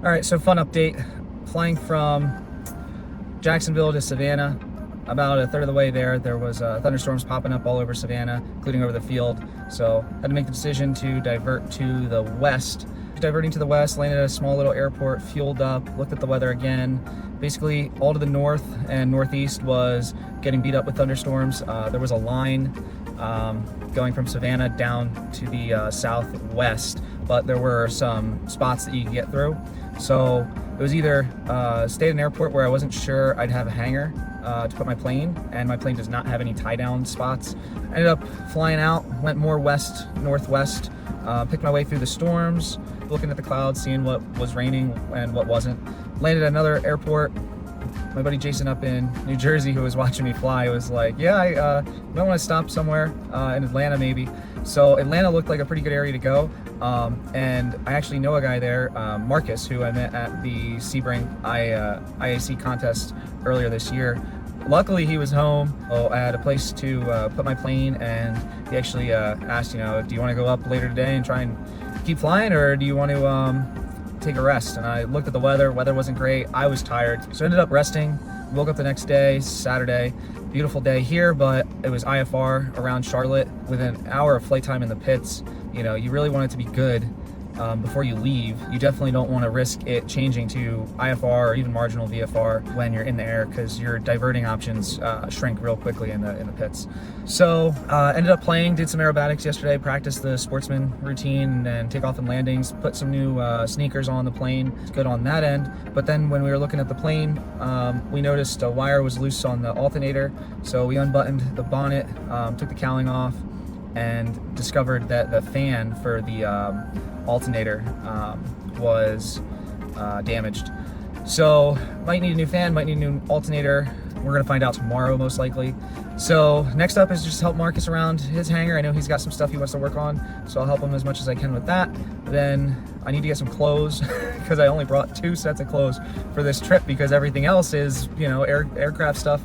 All right, so fun update. Flying from Jacksonville to Savannah. About a third of the way there, there was thunderstorms popping up all over Savannah, including over the field. So had to make the decision to divert to the west. Diverting to the west, landed at a small little airport, fueled up, looked at the weather again. Basically, all to the north and northeast was getting beat up with thunderstorms. There was a line going from Savannah down to the southwest, but there were some spots that you could get through. So it was either stay at an airport where I wasn't sure I'd have a hangar to put my plane, and my plane does not have any tie-down spots. I ended up flying out, went more west, northwest, picked my way through the storms, looking at the clouds, seeing what was raining and what wasn't. Landed at another airport. My buddy Jason up in New Jersey, who was watching me fly, was like, yeah, I might want to stop somewhere in Atlanta maybe. So Atlanta looked like a pretty good area to go. And I actually know a guy there, Marcus, who I met at the Sebring IAC contest earlier this year. Luckily, he was home. So I had a place to put my plane, and he actually asked, do you want to go up later today and try and keep flying, or do you want to take a rest? And I looked at the weather. Weather wasn't great. I was tired, so I ended up resting. Woke up the next day, Saturday. Beautiful day here, but it was IFR around Charlotte with an hour of flight time in the pits. You really want it to be good before you leave. You definitely don't want to risk it changing to IFR or even marginal VFR when you're in the air, because your diverting options shrink real quickly in the pits. So ended up playing, did some aerobatics yesterday, practiced the Sportsman routine and takeoff and landings, put some new sneakers on the plane. It's good on that end. But then when we were looking at the plane, we noticed a wire was loose on the alternator. So we unbuttoned the bonnet, took the cowling off, and discovered that the fan for the alternator was damaged. So might need a new fan, might need a new alternator. We're gonna find out tomorrow, most likely. So next up is just help Marcus around his hangar. I know he's got some stuff he wants to work on, so I'll help him as much as I can with that. Then I need to get some clothes because I only brought 2 sets of clothes for this trip, because everything else is, aircraft stuff,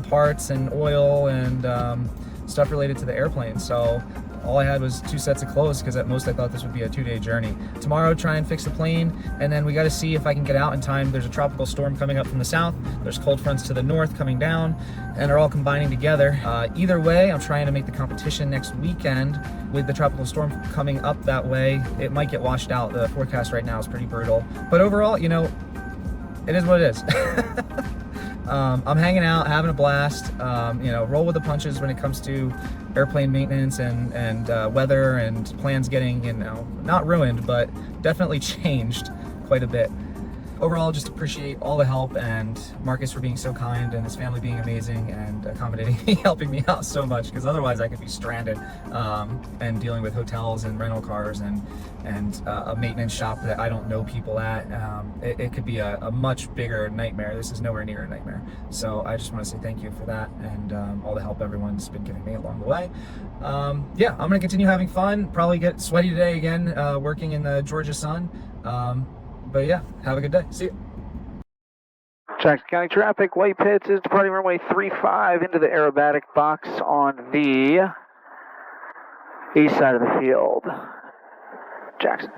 parts and oil and stuff related to the airplane. So all I had was 2 sets of clothes, because at most I thought this would be a 2-day journey. Tomorrow, try and fix the plane, and then we got to see if I can get out in time. There's a tropical storm coming up from the south. There's cold fronts to the north coming down, and they're all combining together. Either way, I'm trying to make the competition next weekend. With the tropical storm coming up that way, it might get washed out. The forecast right now is pretty brutal. But overall, it is what it is. I'm hanging out, having a blast, roll with the punches when it comes to airplane maintenance and weather, and plans getting, not ruined, but definitely changed quite a bit. Overall, just appreciate all the help, and Marcus for being so kind, and his family being amazing and accommodating me, helping me out so much, because otherwise I could be stranded and dealing with hotels and rental cars and a maintenance shop that I don't know people at. It could be a much bigger nightmare. This is nowhere near a nightmare. So I just want to say thank you for that, and all the help everyone's been giving me along the way. Yeah, I'm going to continue having fun, probably get sweaty today again, working in the Georgia sun. But yeah, have a good day. See you. Jackson County traffic, white pits is departing runway 35 into the aerobatic box on the east side of the field. Jackson.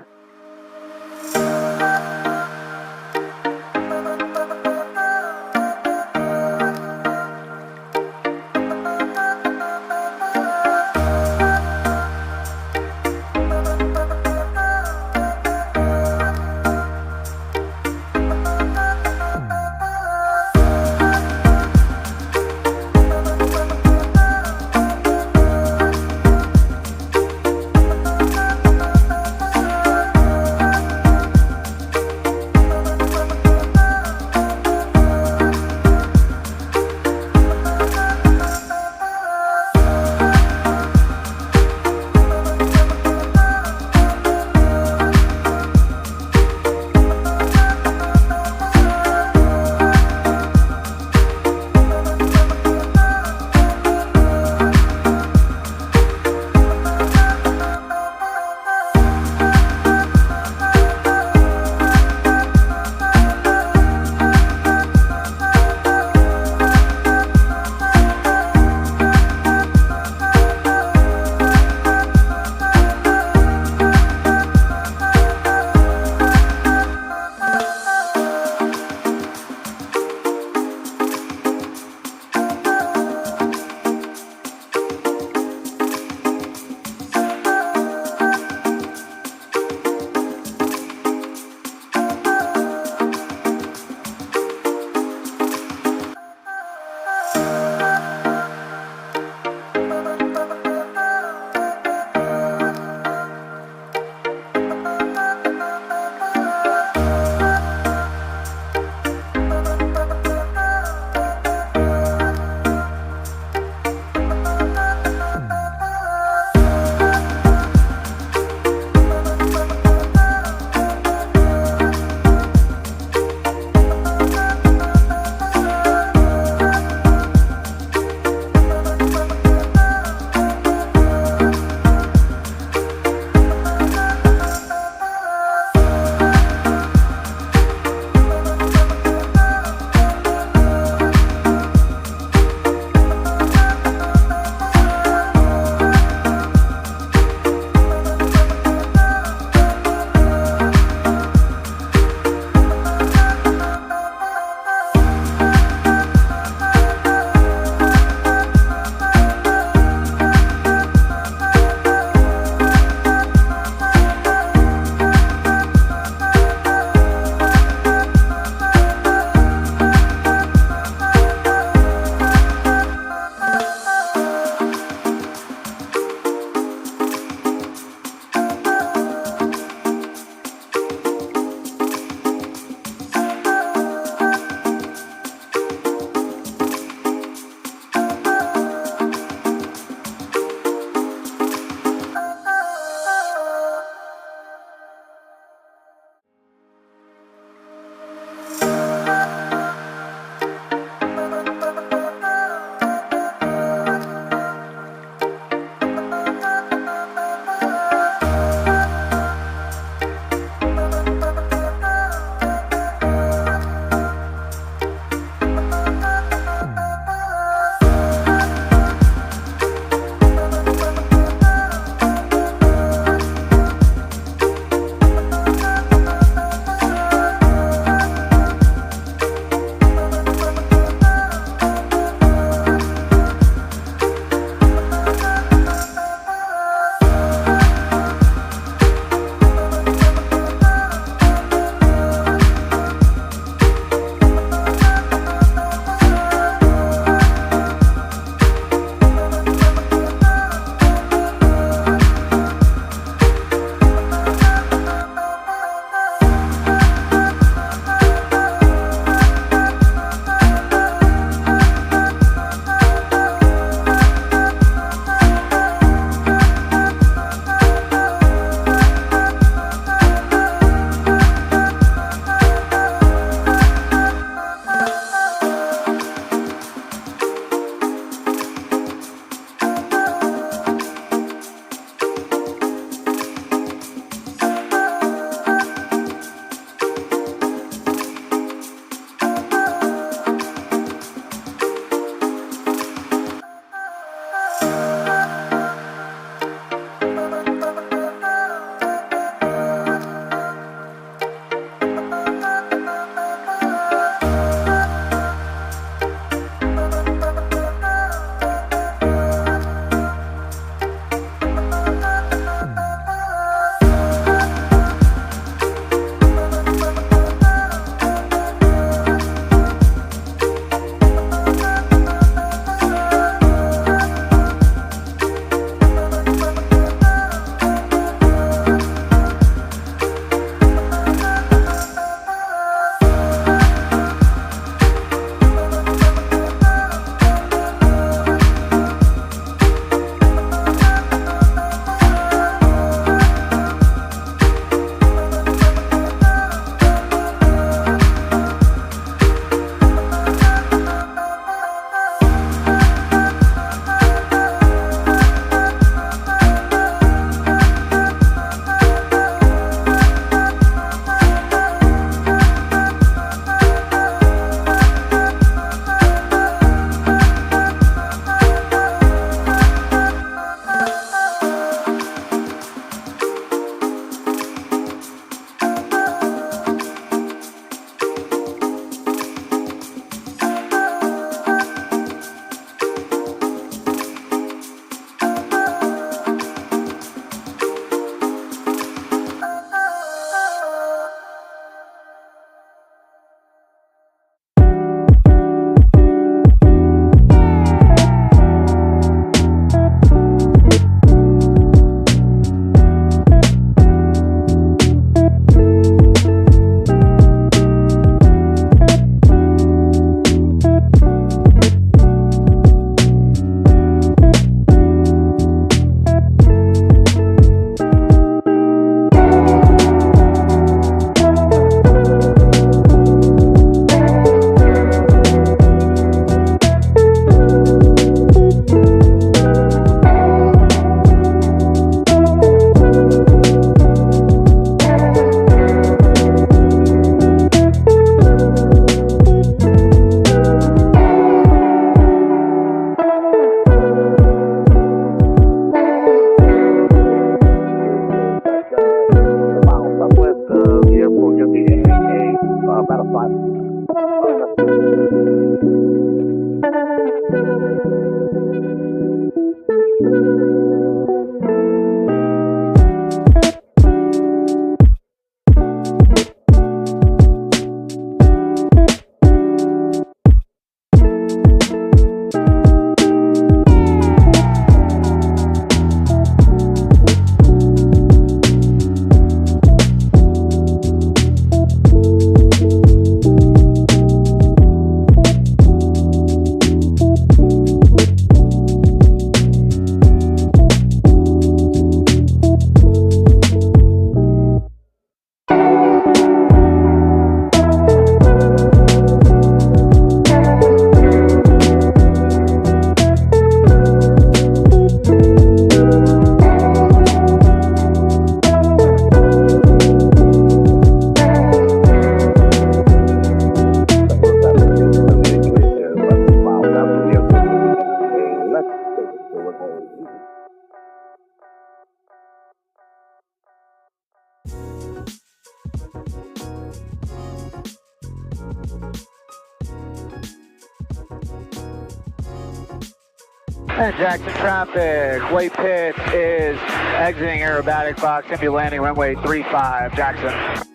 And Jackson traffic, white pit is exiting aerobatic box, going to be landing runway 35, Jackson.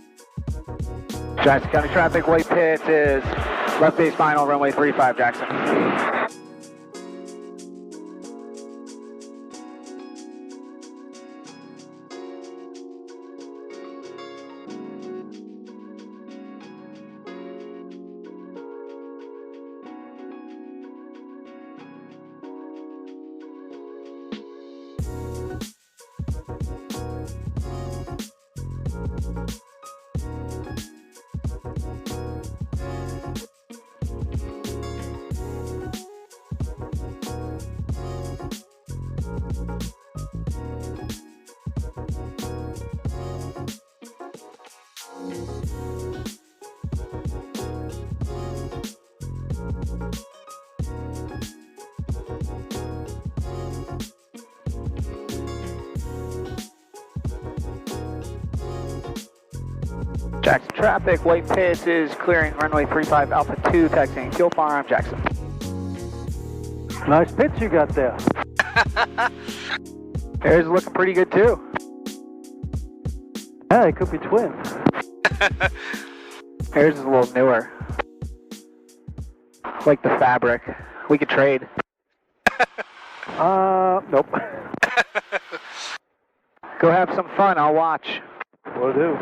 Jackson County traffic, white pit is left base final, runway 35, Jackson. Jackson traffic, white pit is clearing runway 35 Alpha 2, taxiing fuel farm, Jackson. Nice pitch you got there. Air's looking pretty good too. Yeah, it could be twins. Air's is a little newer. Like the fabric. We could trade. Nope. Go have some fun, I'll watch. Will do.